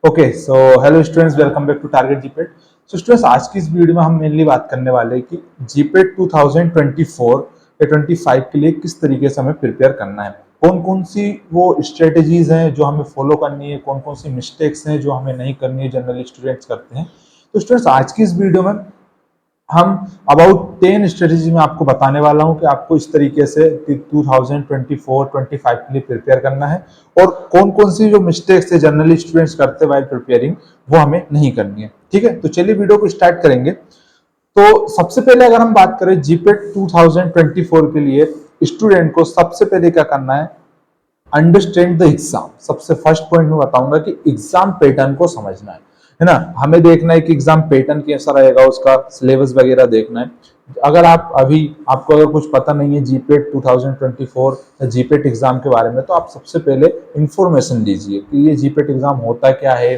Okay so hello students, welcome back to target GPAT. So students, आज की इस video में हम मेनली बात करने वाले हैं कि जीपेट 2024 या 25 के लिए किस तरीके से हमें प्रिपेयर करना है। कौन कौन सी वो स्ट्रेटेजीज हैं जो हमें फॉलो करनी है, कौन कौन सी मिस्टेक्स हैं जो हमें नहीं करनी है, जनरली स्टूडेंट्स करते हैं। तो स्टूडेंट्स, आज की इस वीडियो में हम अबाउट 10 स्ट्रेटेजी में आपको बताने वाला हूं कि आपको इस तरीके से 2024-25 के लिए प्रिपेयर करना है और कौन कौन सी जो मिस्टेक्स है जनरली स्टूडेंट्स करते वाइल प्रिपेयरिंग वो हमें नहीं करनी है। ठीक है, तो चलिए वीडियो को स्टार्ट करेंगे। तो सबसे पहले अगर हम बात करें जीपेट 2024 के लिए, स्टूडेंट को सबसे पहले क्या करना है, अंडरस्टैंड द एग्जाम। सबसे फर्स्ट पॉइंट में बताऊंगा कि एग्जाम पैटर्न को समझना है ना। हमें देखना है कि एग्जाम पैटर्न कैसा रहेगा, उसका सिलेबस वगैरह देखना है। अगर आप अभी आपको अगर कुछ पता नहीं है जीपेट 2024 या जीपेट एग्जाम के बारे में, तो आप सबसे पहले इंफॉर्मेशन लीजिए कि ये जीपेट एग्जाम होता क्या है,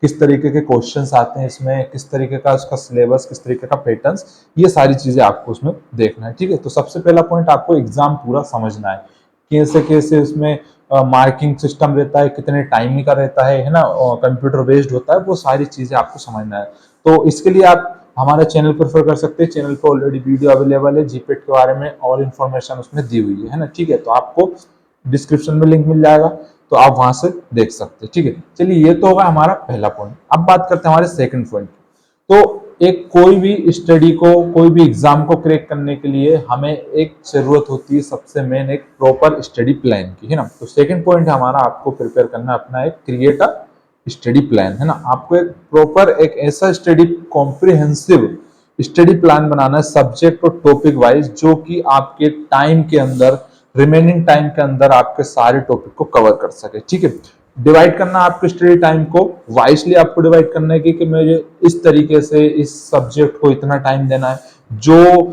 किस तरीके के क्वेश्चंस आते हैं इसमें, किस तरीके का उसका सिलेबस, किस तरीके का पैटर्न्स, ये सारी चीजें आपको उसमें देखना है। ठीक है, तो सबसे पहला पॉइंट, आपको एग्जाम पूरा समझना है, कैसे कैसे उसमें मार्किंग सिस्टम रहता है, कितने टाइम का रहता है ना, कंप्यूटर बेस्ड होता है, वो सारी चीजें आपको समझना है। तो इसके लिए आप हमारे चैनल प्रेफर कर सकते हैं। चैनल पे ऑलरेडी वीडियो अवेलेबल है जीपेट के बारे में और इन्फॉर्मेशन उसमें दी हुई है ना। ठीक है, तो आपको डिस्क्रिप्शन में लिंक मिल जाएगा, तो आप वहां से देख सकते हैं। ठीक है, चलिए ये तो होगा हमारा पहला पॉइंट। अब बात करते हैं हमारे सेकंड पॉइंट। तो एक कोई भी स्टडी को, कोई भी एग्जाम को क्रैक करने के लिए हमें एक जरूरत होती है सबसे मेन, एक प्रॉपर स्टडी प्लान की, है ना। तो सेकंड पॉइंट हमारा, आपको प्रिपेयर करना अपना एक क्रिएट अ स्टडी प्लान, है ना। आपको एक प्रॉपर, एक ऐसा स्टडी कॉम्प्रिहेंसिव स्टडी प्लान बनाना है सब्जेक्ट और टॉपिक वाइज, जो कि आपके टाइम के अंदर, रिमेनिंग टाइम के अंदर आपके सारे टॉपिक को कवर कर सके। ठीक है, डिवाइड करना आपके स्टडी टाइम को वाइसली, आपको डिवाइड करना है कि मुझे इस तरीके से इस सब्जेक्ट को इतना टाइम देना है। जो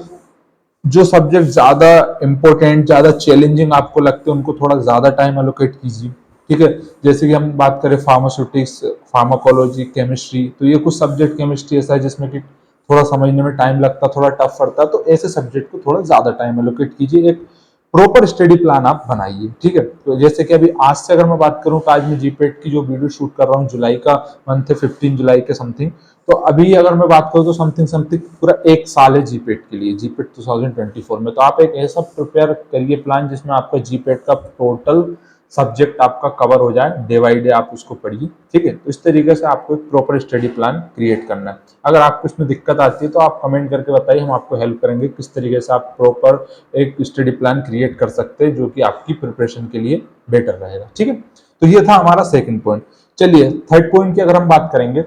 जो सब्जेक्ट ज्यादा इंपॉर्टेंट, ज्यादा चैलेंजिंग आपको लगते हैं, उनको थोड़ा ज्यादा टाइम एलोकेट कीजिए। ठीक है, जैसे कि हम बात करें फार्मास्यूटिक्स, फार्माकोलॉजी, केमिस्ट्री, तो ये कुछ सब्जेक्ट केमिस्ट्री ऐसा है जिसमें कि थोड़ा समझने में टाइम लगता, थोड़ा टफ पड़ता है, तो ऐसे सब्जेक्ट को थोड़ा ज्यादा टाइम एलोकेट कीजिए, एक प्रॉपर स्टडी प्लान आप बनाइए। ठीक है, तो जैसे कि अभी आज से अगर मैं बात करूं, तो आज मैं जीपेट की जो वीडियो शूट कर रहा हूं, जुलाई का मंथ है, 15 जुलाई के समथिंग। तो अभी अगर मैं बात करूं तो समथिंग समथिंग पूरा एक साल है जीपेट के लिए, जीपेट 2024 में। तो आप एक ऐसा प्रिपेयर करिए प्लान जिसमें आपका जीपेट का टोटल सब्जेक्ट आपका कवर हो जाए, डे बाई डे आप उसको पढ़िए। ठीक है, तो इस तरीके से आपको एक प्रॉपर स्टडी प्लान क्रिएट करना है। अगर आपको इसमें दिक्कत आती है तो आप कमेंट करके बताइए, हम आपको हेल्प करेंगे किस तरीके से आप प्रॉपर एक स्टडी प्लान क्रिएट कर सकते हैं जो कि आपकी प्रिपरेशन के लिए बेटर रहेगा। ठीक है, तो ये था हमारा सेकंड पॉइंट। चलिए थर्ड पॉइंट की अगर हम बात करेंगे,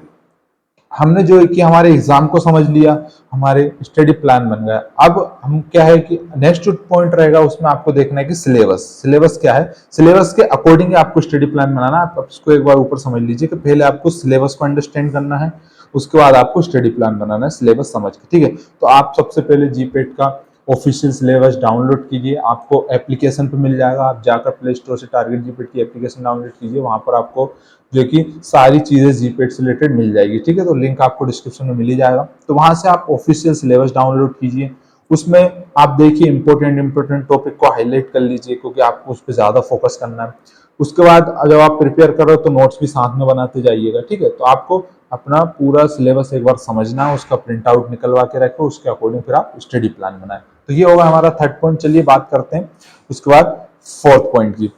हमने जो है कि हमारे एग्जाम को समझ लिया, हमारे स्टडी प्लान बन गया। अब हम क्या है कि नेक्स्ट पॉइंट रहेगा, उसमें आपको देखना है कि सिलेबस, सिलेबस क्या है, सिलेबस के अकॉर्डिंग आपको स्टडी प्लान बनाना है। आप इसको एक बार ऊपर समझ लीजिए कि पहले आपको सिलेबस को अंडरस्टैंड करना है, उसके बाद आपको स्टडी प्लान बनाना है सिलेबस समझ के। ठीक है, तो आप सबसे पहले जीपेट का ऑफिशियल सिलेबस डाउनलोड कीजिए, आपको एप्लीकेशन पे मिल जाएगा। आप जाकर प्ले स्टोर से टारगेट जीपेट की एप्लीकेशन डाउनलोड कीजिए, वहां पर आपको जो कि सारी चीजें जीपेट से रिलेटेड मिल जाएगी। ठीक है, तो लिंक आपको डिस्क्रिप्शन में मिल ही जाएगा। तो वहां से आप ऑफिशियल सिलेबस डाउनलोड कीजिए, उसमें आप देखिए इंपॉर्टेंट टॉपिक को हाईलाइट कर लीजिए, क्योंकि आपको उस पर ज्यादा फोकस करना है। उसके बाद जब आप प्रिपेयर कर रहे हो तो नोट्स भी साथ में बनाते जाइएगा। ठीक है, तो आपको अपना पूरा सिलेबस एक बार समझना है, उसका प्रिंट आउट निकलवा के रखो, उसके अकॉर्डिंग फिर आप स्टडी प्लान बनाए। तो ये होगा हमारा थर्ड पॉइंट। चलिए बात करते हैं उसके बाद फोर्थ पॉइंट की।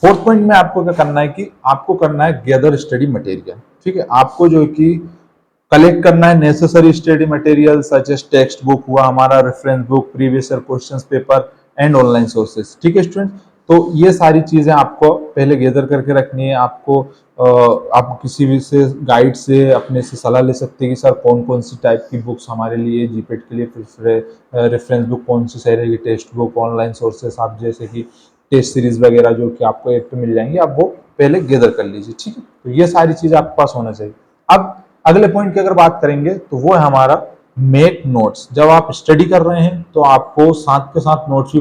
फोर्थ पॉइंट में आपको क्या करना है कि आपको करना है गैदर स्टडी मटेरियल। ठीक है, आपको जो है कि कलेक्ट करना है necessary study material such as text book हुआ, हमारा reference book, previous year questions paper and online sources. ठीक है स्टूडेंट, तो ये सारी चीजें आपको पहले गैदर करके रखनी है। आपको आप किसी भी से गाइड से, अपने से सलाह ले सकते हैं कि सर कौन कौन सी टाइप की बुक्स हमारे लिए जीपेट के लिए रेफरेंस बुक कौन सी सही रहेगी, टेक्स्ट बुक, ऑनलाइन सोर्सेस, आप जैसे कि टेस्ट सीरीज वगैरह जो कि आपको ऐप पे मिल जाएंगे, आप वो पहले गैदर कर लीजिए। ठीक है, तो ये सारी चीजें आपके पास होना चाहिए। अब अगले पॉइंट की अगर बात करेंगे तो वो है हमारा मेक नोट्स। जब आप स्टडी कर रहे हैं तो आपको साथ के साथ नोट्स भी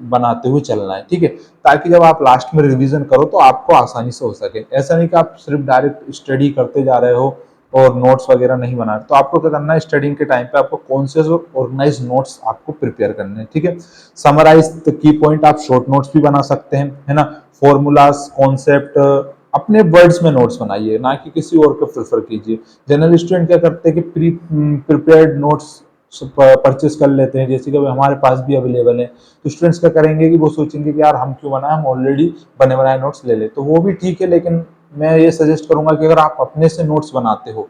बनाते हुए चलना है। ठीक है, ताकि जब आप लास्ट में रिवीजन करो तो आपको आसानी से हो सके। ऐसा नहीं कि आप सिर्फ डायरेक्ट स्टडी करते जा रहे हो और नोट्स वगैरह नहीं बना रहे। तो आपको क्या करना है, स्टडिंग के टाइम पे आपको कॉन्शियस और ऑर्गेनाइज नोट्स आपको प्रिपेयर करने हैं। ठीक है, समराइज की पॉइंट आप शॉर्ट नोट्स भी बना सकते हैं, है ना। फॉर्मूलाज, कॉन्सेप्ट, अपने वर्ड्स में नोट्स बनाइए, ना कि किसी और को प्रेफर कीजिए। जनरल स्टूडेंट क्या करते हैं कि प्री प्रिपेयर्ड नोट्स परचेस कर लेते हैं, जैसे कि हमारे पास भी अवेलेबल है। तो स्टूडेंट्स क्या करेंगे कि वो सोचेंगे कि यार हम क्यों बनाए, हम ऑलरेडी बने बनाए नोट्स ले ले। तो वो भी ठीक है, लेकिन मैं ये सजेस्ट करूंगा कि अगर आप अपने से नोट्स बनाते हो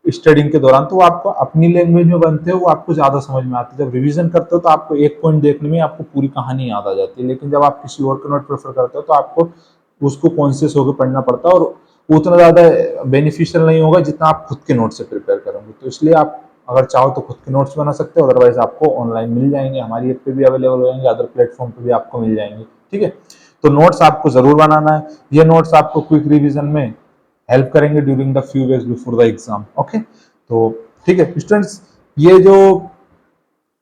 स्टडिंग के दौरान, तो वो आपको अपनी लैंग्वेज में बनते हो, वो आपको ज्यादा समझ में आते हैं। जब रिवीजन करते हो तो आपको एक पॉइंट देखने में आपको पूरी कहानी याद आ जाती है, लेकिन जब आप किसी और का नोट प्रेफर करते हो तो आपको उसको कॉन्शियस होकर पढ़ना पड़ता है, और उतना ज्यादा बेनिफिशियल नहीं होगा जितना आप खुद के नोट से प्रिपेयर करोगे। तो इसलिए आप अगर चाहो तो खुद के नोट्स बना सकते हो, अदरवाइज आपको ऑनलाइन मिल जाएंगे, हमारी ऐप पे भी अवेलेबल हो जाएंगे, अदर प्लेटफॉर्म पे भी आपको मिल जाएंगे। ठीक है, तो नोट्स आपको जरूर बनाना है। ये नोट्स आपको क्विक रिवीजन में हेल्प करेंगे during the few weeks before the exam. Okay, तो ठीक है स्टूडेंट्स, ये जो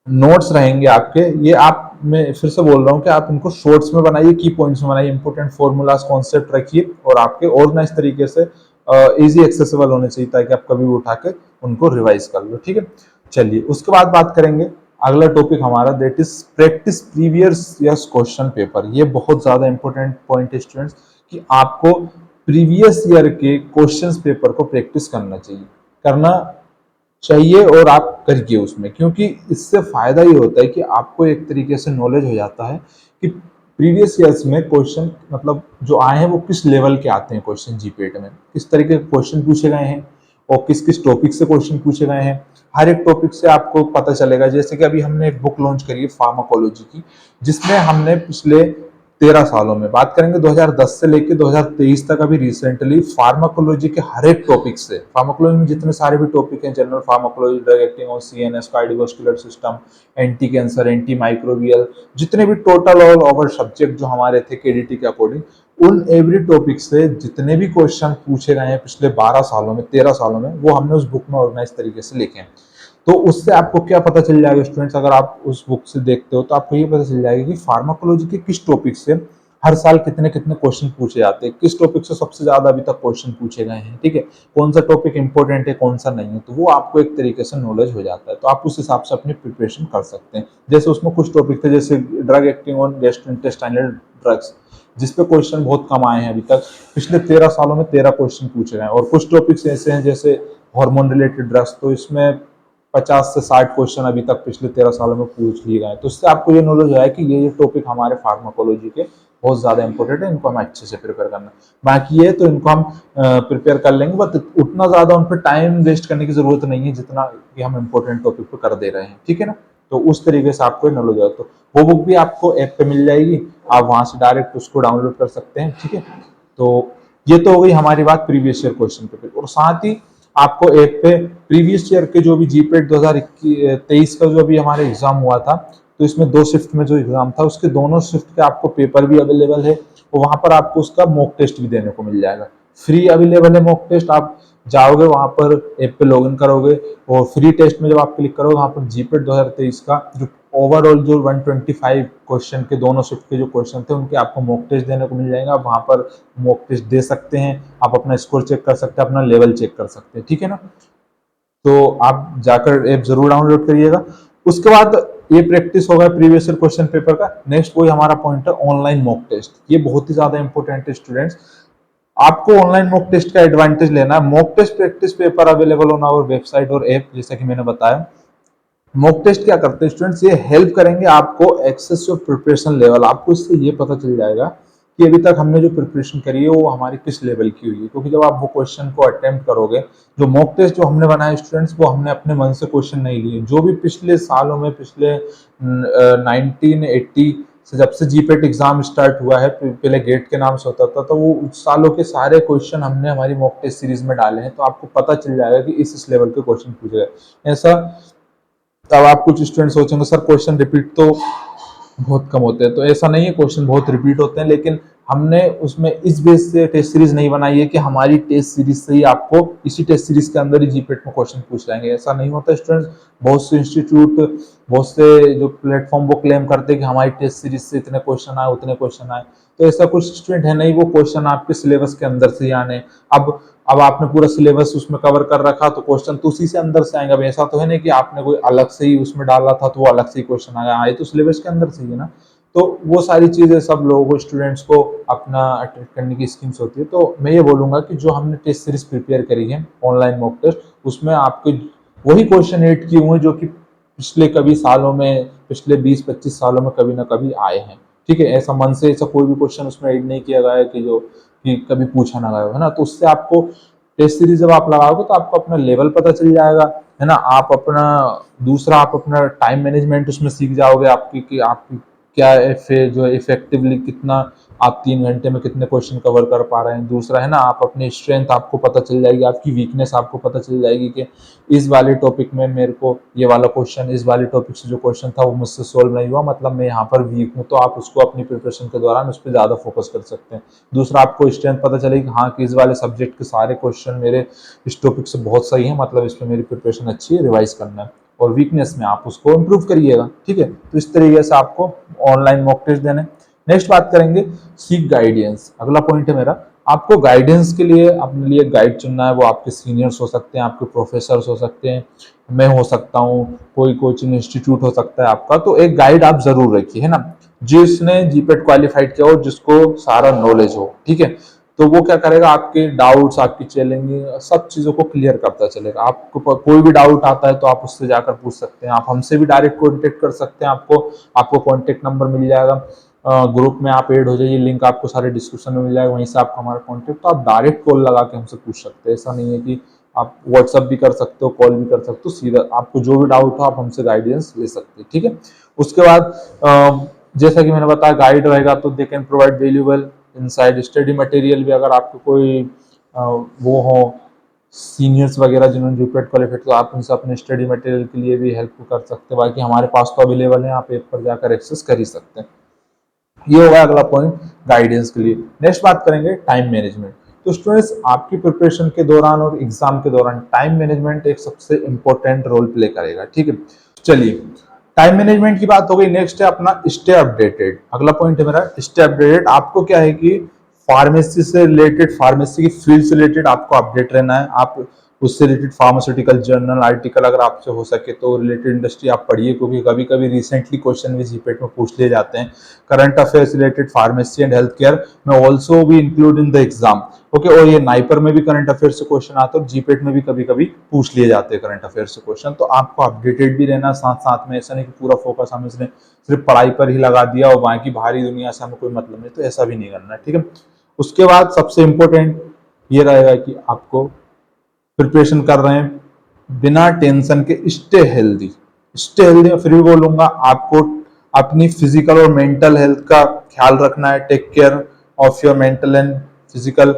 नोट्स रहेंगे आपके, ये आप, मैं फिर से बोल रहा हूँ कि आप इनको शॉर्ट्स में बनाइए, की पॉइंट्स में बनाइए, इंपॉर्टेंट फॉर्मूलाज कॉन्सेप्ट रखिए, और आपके ऑर्गेनाइज तरीके से इजी एक्सेसिबल होने चाहिए, ताकि आप कभी भी उठा के उनको रिवाइज कर लो। ठीक है, चलिए उसके बाद बात करेंगे अगला टॉपिक हमारा, that is practice previous years question paper. ये बहुत ज्यादा इंपॉर्टेंट पॉइंट है स्टूडेंट्स, कि आपको प्रीवियस ईयर के क्वेश्चंस पेपर को प्रैक्टिस करना चाहिए, करना चाहिए, और आप करिए उसमें, क्योंकि इससे फायदा ये होता है कि आपको एक तरीके से नॉलेज हो जाता है कि प्रीवियस ईयर्स में क्वेश्चन मतलब जो आए हैं वो किस लेवल के आते हैं, क्वेश्चन जीपीएट में किस तरीके के क्वेश्चन पूछे गए हैं, और किस किस टॉपिक से क्वेश्चन पूछे गए हैं। हर एक टॉपिक से आपको पता चलेगा। जैसे कि अभी हमने एक बुक लॉन्च करी है फार्माकोलॉजी की, जिसमें हमने पिछले 13 सालों में बात करेंगे 2010 से लेकर 2023 तक, अभी रिसेंटली फार्माकोलॉजी के हर एक टॉपिक से, फार्माकोलॉजी में जितने सारे भी टॉपिक हैं, जनरल फार्माकोलॉजी, ड्रग एक्टिंग और CNS, cardiovascular system, anti cancer, anti microbial, जितने भी टोटल ऑल ओवर सब्जेक्ट जो हमारे थे केडीटी के अकॉर्डिंग, उन एवरी टॉपिक से जितने भी क्वेश्चन पूछे गए हैं पिछले 12 सालों में, 13 सालों में, वो हमने उस बुक में ऑर्गेनाइज तरीके से लिखे हैं। तो उससे आपको क्या पता चल जाएगा स्टूडेंट्स, अगर आप उस बुक से देखते हो तो आपको ये पता चल जाएगा कि फार्माकोलॉजी के किस टॉपिक से हर साल कितने कितने क्वेश्चन पूछे जाते हैं, किस टॉपिक से सबसे ज्यादा अभी तक क्वेश्चन पूछे गए हैं। ठीक है, कौन सा टॉपिक इंपॉर्टेंट है, कौन सा नहीं है, तो वो आपको एक तरीके से नॉलेज हो जाता है। तो आप उस हिसाब से अपनी प्रिपरेशन कर सकते हैं। जैसे उसमें कुछ टॉपिक थे, जैसे drug acting on gastrointestinal drugs, जिसपे क्वेश्चन बहुत कम आए हैं अभी तक, पिछले 13 सालों में 13 क्वेश्चन पूछे गए हैं। और कुछ टॉपिक्स ऐसे हैं जैसे हार्मोन रिलेटेड ड्रग्स, तो इसमें 50 से 60 क्वेश्चन अभी ततक पिछले 13 सालों में पूछ लिए गए। तो इससे आपको ये नॉलेज है कि ये टॉपिक हमारे फार्माकोलॉजी के बहुत ज्यादा इंपॉर्टेंट है, इनको हमें अच्छे से प्रिपेयर करना। बाकी ये तो इनको हम प्रिपेयर कर लेंगे, बट उतना ज्यादा उन पर टाइम वेस्ट करने की जरूरत नहीं है जितना कि हम इंपॉर्टेंट टॉपिक पे कर दे रहे हैं। ठीक है ना, तो उस तरीके से आपको नॉलेज हो। तो वो बुक भी आपको ऐप पे मिल जाएगी, आप वहां से डायरेक्ट उसको डाउनलोड कर सकते हैं। ठीक है, तो ये तो हो गई हमारी बात प्रीवियस ईयर क्वेश्चन पेपर, और साथ ही आपको ऐप पे प्रीवियस ईयर के जो भी जीपेट 2023 का जो भी हमारे एग्जाम हुआ था, तो इसमें 2 शिफ्ट में जो एग्जाम था उसके दोनों शिफ्ट के आपको पेपर भी अवेलेबल है, और वहां पर आपको उसका मॉक टेस्ट भी देने को मिल जाएगा। फ्री अवेलेबल है मॉक टेस्ट, आप जाओगे वहां पर ऐप पे लॉगिन करोगे, और फ्री टेस्ट में जब आप क्लिक करोगे वहां पर जीपेट 2023 का जो ओवरऑल जो 125 क्वेश्चन के दोनों शिफ्ट के जो क्वेश्चन थे उनके आपको मॉक टेस्ट देने को मिल जाएगा। आप वहां पर मॉक टेस्ट दे सकते हैं, आप अपना स्कोर चेक कर सकते हैं, अपना लेवल चेक कर सकते हैं। ठीक है ना, तो आप जाकर ऐप जरूर डाउनलोड करिएगा। उसके बाद ये प्रैक्टिस होगा प्रीवियस ईयर क्वेश्चन पेपर का। नेक्स्ट वही हमारा पॉइंट है ऑनलाइन मॉक टेस्ट। ये बहुत ही ज्यादा इंपॉर्टेंट है स्टूडेंट्स, आपको ऑनलाइन मॉक टेस्ट का एडवांटेज लेना है। Mock test practice paper available on our website और ऐप, जैसा कि मैंने बताया। मॉक टेस्ट क्या करते हैं स्टूडेंट्स, ये हेल्प करेंगे आपको एक्सेस योर प्रिपरेशन लेवल। आपको इससे ये पता चल जाएगा कि अभी तक हमने जो प्रिपरेशन करी है वो हमारी किस लेवल की हुई है, क्योंकि जब आप वो क्वेश्चन को अटेम्प्ट करोगे, जो मॉक टेस्ट जो हमने बनाए स्टूडेंट्स, वो हमने अपने मन से क्वेश्चन नहीं लिए। जो भी पिछले सालों में, पिछले 1980 से जब से जीपेट एग्जाम स्टार्ट हुआ है, पहले गेट के नाम से होता था, तो वो उस सालों के सारे क्वेश्चन हमने हमारी मॉक टेस्ट सीरीज में डाले हैं। तो आपको पता चल जाएगा कि इस लेवल के क्वेश्चन पूछे गए। ऐसा तब आप कुछ स्टूडेंट सोचेंगे सर क्वेश्चन रिपीट तो बहुत कम होते हैं, तो ऐसा नहीं है, क्वेश्चन बहुत रिपीट होते हैं, लेकिन हमने उसमें इस बेस से टेस्ट सीरीज नहीं बनाई है कि हमारी टेस्ट सीरीज से ही आपको इसी टेस्ट सीरीज के अंदर ही जीपेट में क्वेश्चन पूछ जाएंगे। ऐसा नहीं होता स्टूडेंट्स। बहुत से इंस्टीट्यूट, बहुत से जो प्लेटफॉर्म वो क्लेम करते हैं कि हमारी टेस्ट सीरीज से इतने क्वेश्चन आए, उतने क्वेश्चन आए, तो ऐसा कुछ स्टूडेंट है नहीं। वो क्वेश्चन आपके सिलेबस के अंदर से ही आने। अब आपने पूरा सिलेबस उसमें कवर कर रखा तो क्वेश्चन तो उसी से अंदर से आएंगे। अब ऐसा तो है नहीं कि आपने कोई अलग से ही उसमें डाला था तो वो अलग से ही क्वेश्चन आया, आए तो सिलेबस के अंदर से ही है ना। तो वो सारी चीजें सब लोगों को, स्टूडेंट्स को अपना अटेंड करने की स्कीम्स होती है। तो मैं ये बोलूंगा कि जो हमने टेस्ट सीरीज प्रिपेयर करी है ऑनलाइन मॉक टेस्ट, उसमें आपके वही क्वेश्चन ऐड किए हुए जो कि पिछले कभी सालों में, पिछले 20-25 सालों में कभी ना कभी आए हैं। ठीक है, ऐसा मन से ऐसा कोई भी क्वेश्चन उसमें ऐड नहीं किया गया है कि जो कि कभी पूछा ना गया हो, है ना। तो उससे आपको टेस्ट सीरीज जब आप लगाओगे तो आपको अपना लेवल पता चल जाएगा, है ना। आप अपना दूसरा आप अपना टाइम मैनेजमेंट उसमें सीख जाओगे आपकी, कि आपकी क्या जो इफेक्टिवली कितना आप 3 घंटे में कितने क्वेश्चन कवर कर पा रहे हैं। दूसरा है ना, आप अपनी स्ट्रेंथ आपको पता चल जाएगी, आपकी वीकनेस आपको पता चल जाएगी कि इस वाले टॉपिक में मेरे को ये वाला क्वेश्चन, इस वाले टॉपिक से जो क्वेश्चन था वो मुझसे सोल्व नहीं हुआ, मतलब मैं यहाँ पर वीक हूँ। तो आप उसको अपनी प्रिपरेशन के दौरान उस पर ज़्यादा फोकस कर सकते हैं। दूसरा, आपको स्ट्रेंथ पता चलेगी हाँ कि इस वाले सब्जेक्ट के सारे क्वेश्चन मेरे इस टॉपिक से बहुत सही है, मतलब इस पर मेरी प्रिपरेशन अच्छी है, रिवाइज करना है। और वीकनेस में आप उसको इम्प्रूव करिएगा। ठीक है, तो इस तरीके से आपको ऑनलाइन मॉक टेस्ट देने। नेक्स्ट बात करेंगे सीक गाइडेंस। अगला पॉइंट है मेरा, आपको गाइडेंस के लिए अपने लिए गाइड चुनना है। वो आपके सीनियर्स हो सकते हैं, आपके प्रोफेसर्स हो सकते हैं, मैं हो सकता हूँ, कोई कोचिंग इंस्टीट्यूट हो सकता है आपका। तो एक गाइड आप जरूर रखिए, है ना, जिसने जीपेट क्वालिफाइड किया हो, जिसको सारा नॉलेज हो। ठीक है, तो वो क्या करेगा, आपके डाउट्स, आपकी चैलेंजिंग सब चीजों को क्लियर करता चलेगा। आपको कोई भी डाउट आता है तो आप उससे जाकर पूछ सकते हैं, आप हमसे भी डायरेक्ट कॉन्टेक्ट कर सकते हैं। आपको आपको कॉन्टेक्ट नंबर मिल जाएगा, ग्रुप में आप ऐड हो जाइए, लिंक आपको सारे डिस्क्रिप्शन में मिल जाएगा, वहीं से आपका हमारा कॉन्टेक्ट, तो आप डायरेक्ट कॉल लगा के हमसे पूछ सकते हैं। ऐसा नहीं है कि आप व्हाट्सअप भी कर सकते हो, कॉल भी कर सकते हो, सीधा आपको जो भी डाउट हो आप हमसे गाइडेंस ले सकते हैं। ठीक है, उसके बाद जैसा कि मैंने बताया, गाइड रहेगा तो they can provide valuable inside study material भी। अगर आपको कोई वो हो सीनियर्स वगैरह जिन्होंने जीपेट क्वालिफाइड, तो आप उनसे अपने स्टडी मटेरियल के लिए भी हेल्प कर सकते हैं। बाकी हमारे पास तो अवेलेबल है, आप ऐप पर जाकर एक्सेस कर ही सकते हैं। ये होगा अगला पॉइंट गाइडेंस के लिए। नेक्स्ट बात करेंगे टाइम मैनेजमेंट। तो स्टूडेंट्स, आपकी प्रिपरेशन के दौरान और एग्जाम के दौरान टाइम मैनेजमेंट एक सबसे इंपॉर्टेंट रोल प्ले करेगा। ठीक है, चलिए टाइम मैनेजमेंट की बात हो गई। नेक्स्ट है अपना स्टे अपडेटेड। अगला पॉइंट है मेरा स्टे अपडेटेड। आपको क्या है कि फार्मेसी से रिलेटेड, फार्मेसी की फील्ड से रिलेटेड आपको अपडेट रहना है। आप उससे रिलेटेड फार्मास्यूटिकल जर्नल आर्टिकल अगर आपसे हो सके तो रिलेटेड इंडस्ट्री आप पढ़िए, क्योंकि कभी कभी रिसेंटली क्वेश्चन भी जीपेट में पूछ लिए जाते हैं। Current affairs related pharmacy and health care में ऑल्सो भी include in the exam. Okay, और ये नाइपर में भी करंट अफेयर से क्वेश्चन आते हैं और जीपेट में भी कभी कभी पूछ लिए जाते हैं करंट अफेयर से क्वेश्चन। तो आपको अपडेटेड भी रहना साथ साथ में। ऐसा नहीं कि पूरा फोकस हमें सिर्फ पढ़ाई पर ही लगा दिया और बाकी बाहरी दुनिया से हमें कोई मतलब नहीं, तो ऐसा भी नहीं करना है। ठीक है, उसके बाद सबसे इंपॉर्टेंट ये रहेगा कि आपको प्रिपरेशन कर रहे हैं बिना टेंशन के, स्टे हेल्दी। स्टे हेल्दी में फिर भी बोलूंगा, आपको अपनी फिजिकल और मेंटल हेल्थ का ख्याल रखना है। Take care of your mental and physical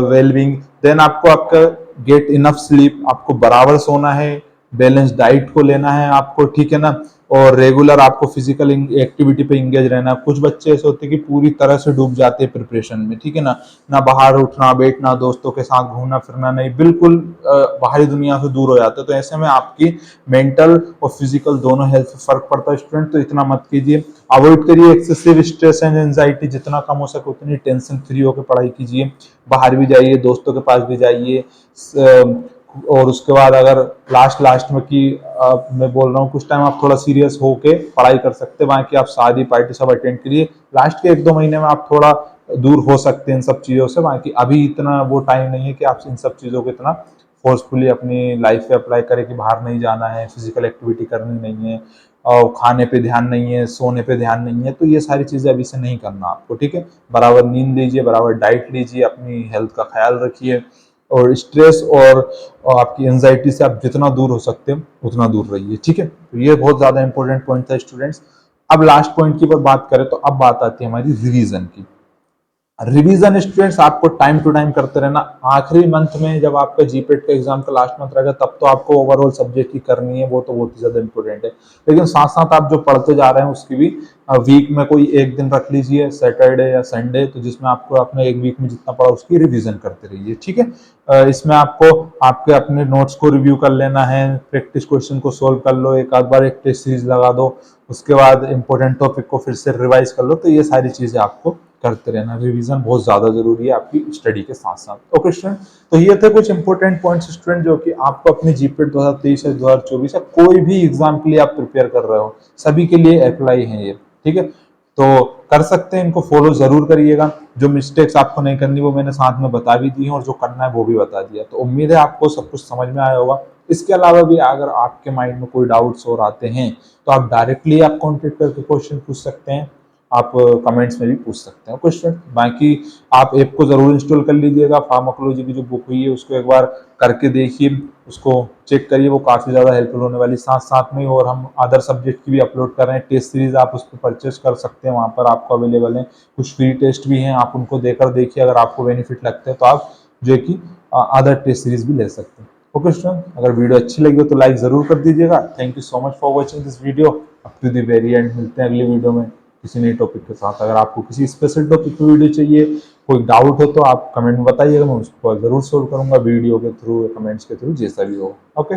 wellbeing. Then आपको आपका गेट इनफ स्लीप, आपको बराबर सोना है, बैलेंस डाइट को लेना है आपको। ठीक है ना, और रेगुलर आपको फिजिकल एक्टिविटी पे इंगेज रहना है। कुछ बच्चे ऐसे होते हैं कि पूरी तरह से डूब जाते हैं प्रिपरेशन में। ठीक है ना बाहर उठना बैठना, दोस्तों के साथ घूमना फिरना नहीं, बिल्कुल बाहरी दुनिया से दूर हो जाते हैं। तो ऐसे में आपकी मेंटल और फिजिकल दोनों हेल्थ पे फर्क पड़ता है स्टूडेंट। तो इतना मत कीजिए, अवॉइड करिए एक्सेसिव स्ट्रेस एंड एंजाइटी। जितना कम हो सके उतनी टेंशन फ्री होकर पढ़ाई कीजिए। बाहर भी जाइए, दोस्तों के पास भी जाइए। और उसके बाद अगर लास्ट लास्ट में कि मैं बोल रहा हूँ, कुछ टाइम आप थोड़ा सीरियस होके पढ़ाई कर सकते हैं। बाकी आप शादी पार्टी सब अटेंड करिए। लास्ट के 1-2 महीने में आप थोड़ा दूर हो सकते हैं इन सब चीज़ों से। बाकी अभी इतना वो टाइम नहीं है कि आप इन सब चीज़ों को इतना फोर्सफुली अपनी लाइफ पे अप्लाई करें कि बाहर नहीं जाना है, फिजिकल एक्टिविटी करनी नहीं है, और खाने पे ध्यान नहीं है, सोने पे ध्यान नहीं है। तो ये सारी चीज़ें अभी से नहीं करना आपको। ठीक है, बराबर नींद लीजिए, बराबर डाइट लीजिए, अपनी हेल्थ का ख्याल रखिए, और स्ट्रेस और आपकी एंजाइटी से आप जितना दूर हो सकते हैं उतना दूर रहिए। ठीक है, तो ये बहुत ज़्यादा इंपॉर्टेंट पॉइंट था स्टूडेंट्स। अब लास्ट पॉइंट की बात करें तो अब बात आती है हमारी रिवीजन की। रिवीजन स्टूडेंट्स आपको टाइम टू टाइम करते रहना। आखिरी मंथ में जब आपका जीपेट का एग्जाम का लास्ट मंथ रहेगा, तब तो आपको ओवरऑल सब्जेक्ट की करनी है, वो तो बहुत ही ज्यादा इंपॉर्टेंट है। लेकिन साथ साथ आप जो पढ़ते जा रहे हैं उसकी भी वीक में कोई एक दिन रख लीजिए, सैटरडे या संडे, तो जिसमें आपको अपने एक वीक में जितना पढ़ा उसकी रिवीजन करते रहिए। ठीक है, इसमें आपको आपके अपने नोट्स को रिव्यू कर लेना है, प्रैक्टिस क्वेश्चन को सोल्व कर लो, एक आध बार एक टेस्ट सीरीज लगा दो, उसके बाद इंपॉर्टेंट टॉपिक को फिर से रिवाइज कर लो। तो ये सारी चीजें आपको करते रहना। रिवीजन बहुत ज्यादा जरूरी है आपकी स्टडी के साथ साथ। ओके स्टूडेंट, तो ये थे कुछ इंपॉर्टेंट पॉइंट्स स्टूडेंट, जो कि आपको अपनी जीपेट 2023 या 2024 या कोई भी एग्जाम के लिए आप प्रिपेयर कर रहे हो, सभी के लिए अप्लाई है ये। ठीक है, तो कर सकते हैं, इनको फॉलो जरूर करिएगा। जो मिस्टेक्स आपको नहीं करनी वो मैंने साथ में बता भी दी है, और जो करना है वो भी बता दिया। तो उम्मीद है आपको सब कुछ समझ में आया होगा। इसके अलावा भी अगर आपके माइंड में कोई डाउट्स और आते हैं तो आप डायरेक्टली आप कॉन्टेक्ट करके क्वेश्चन पूछ सकते हैं, आप कमेंट्स में भी पूछ सकते हैं क्वेश्चन। बाकी आप ऐप को जरूर इंस्टॉल कर लीजिएगा, फार्माकोलॉजी की जो बुक हुई है उसको एक बार करके देखिए, उसको चेक करिए, वो काफी ज्यादा हेल्पफुल होने वाली। साथ साथ में और हम अदर सब्जेक्ट की भी अपलोड कर रहे हैं, टेस्ट सीरीज आप उस पर परचेस कर सकते हैं, वहां पर आपको अवेलेबल है। कुछ फ्री टेस्ट भी हैं, आप उनको देकर देखिए, अगर आपको बेनिफिट लगता है तो आप जो है कि अदर टेस्ट सीरीज भी ले सकते हैं। ओके स्टूडेंट, अगर वीडियो अच्छी लगी हो तो लाइक जरूर कर दीजिएगा। Thank you so much for watching this video up to the very end. मिलते हैं अगली वीडियो में किसी नए टॉपिक के साथ। अगर आपको किसी स्पेशल टॉपिक की वीडियो चाहिए, कोई डाउट हो तो आप कमेंट में बताइएगा, मैं उसको जरूर सोल्व करूंगा, वीडियो के थ्रू, कमेंट्स के थ्रू, जैसा भी हो। ओके।